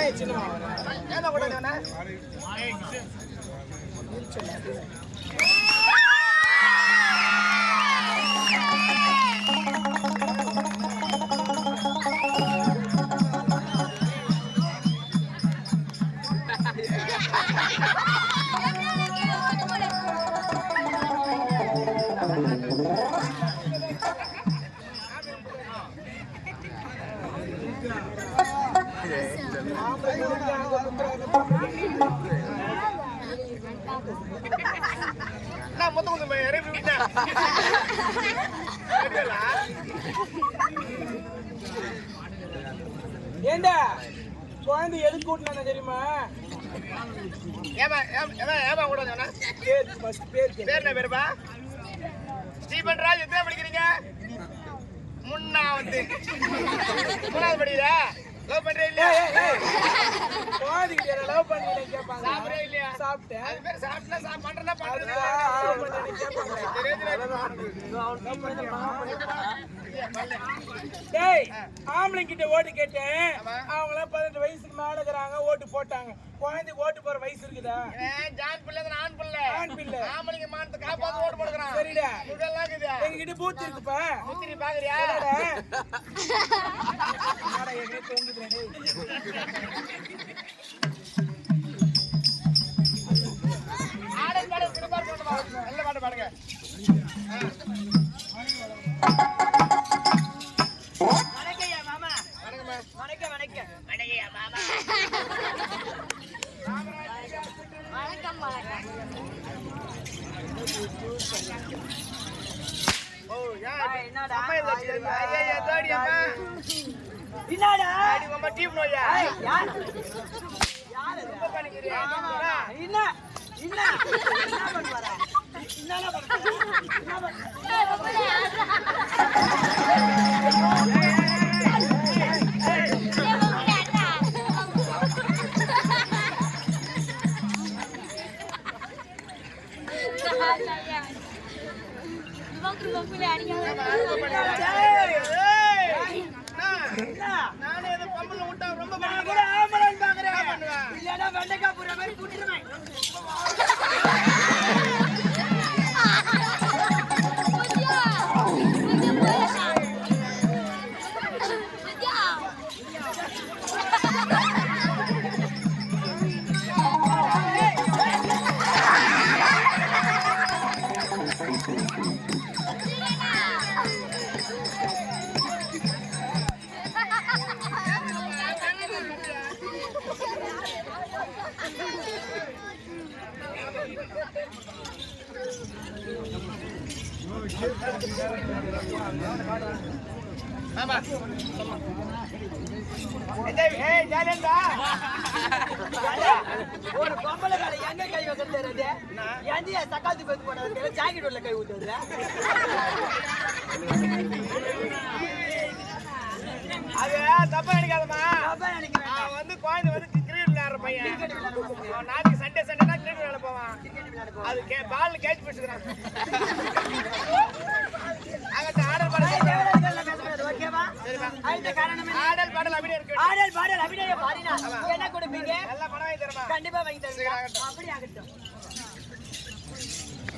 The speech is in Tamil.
ஏதோ கூட ஏண்டா குழந்தை எதுக்கு கூட்டினா தெரியுமா? ஸ்டீபன் ராஜ் எத்தனை படிக்கிறீங்க? மூணாவது படிக்கிற லவ் பண்றே இல்லையா? குழந்தைகிட்ட லவ் பண்ணி கேட்பாங்க. சாப்பிடவே இல்லையா? சாப்பிட்டேன். அது பேர் சாப்பிட்டா பண்றதா பண்றது. டேய் ஆம்பளைங்க கிட்ட ஓட்டு கேட்டேன். அவங்க 18 வயசுக்கு மேல இருக்கறாங்க, ஓட்டு போட்டாங்க. குழந்தைக்கு ஓட்டு போற வயசு இருக்குதா? ஜான் பிள்ளை ஆண் பிள்ளை. ஆண் பிள்ளை. ஆம்பளைங்க மானத்தை காப்பாத்து ஓட்டு போடுறான். சரிடா. இதெல்லாம் இருக்குதா? எங்க கிட்ட பூத்து இருக்குப்பா. முத்திரி பாக்குறியா? ஆடா எங்க தூங்குதுடா டேய். ஆடல் பாடல் சிறப்பாக போட்டு வா. நல்ல பாட்டு பாடுங்க. வணக்கம்யா மாமா. வணக்கம்மா. வணக்கம். வணக்கம்யா மாமா. வணக்கம். ஓ யா. என்னடா? அம்மா இத வச்சிருங்க. ஐயா தாடி அம்மா. என்னடா? தாடி அம்மா டீம் நோயா. யார்? ரொம்ப பண்ணிக்கிறியா? என்ன பண்ண போற? என்னடா பண்ண நானே ஏதோ பம்புல விட்டா ரொம்ப கூட ஆம்பளன் பாக்குறேன். இல்லடா வெண்டைக்காய் புற மாதிரி கூட்டிடுவேன். ஆமா. ஏய் ஜாலியா ஒரு பொம்பளை மேல எங்க கை வைக்கிறது தெரியாது. ஏன்டியா சக்காத்து பேத்து போடாத ஜாக்கெட் உள்ள கை ஊத்துற? அது தப்பா நினைக்காதம்மா. அப்ப நினைக்கிறேன். அவன் வந்து குழந்தை வந்து கிரிக்கெட் விளையாடுற பையன். அவன் நாளைக்கு சண்டேனா கிரிக்கெட் விளையாட போவான். அது பால் கேட்ச் பிடிச்சிக்கிறான். அங்க ஆடல் பாடல் ஓகேவா? அதுக்கு காரணம் என்ன? ஆடல் பாடல் அப்படியே இருக்கு. ஆடல் பாடல் அபிநய பாடினா என்ன கொடுப்பீங்க? எல்லாம் பணம் வாங்கி தரமா? கண்டிப்பா வாங்கி தருவீங்க. அப்படி ஆகட்டும்.